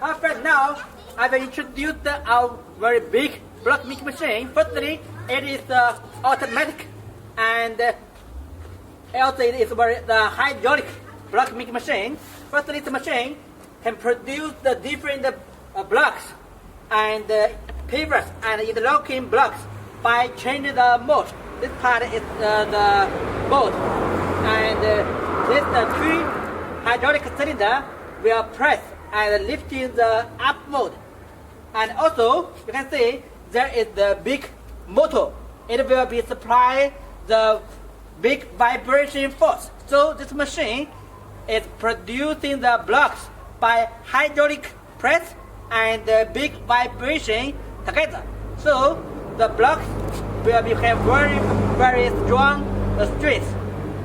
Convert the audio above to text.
First now, I will introduce our very big block making machine. Firstly, it is automatic, and also it is the hydraulic block making machine. Firstly, the machine can produce the different blocks and pivots and interlocking blocks by changing the mode. This part is the mode, and this three hydraulic cylinder will press and lifting the up mode. And also, you can see there is the big motor. It will be supply the big vibration force. So this machine is producing the blocks by hydraulic press and the big vibration together. So the blocks will become very strong strength.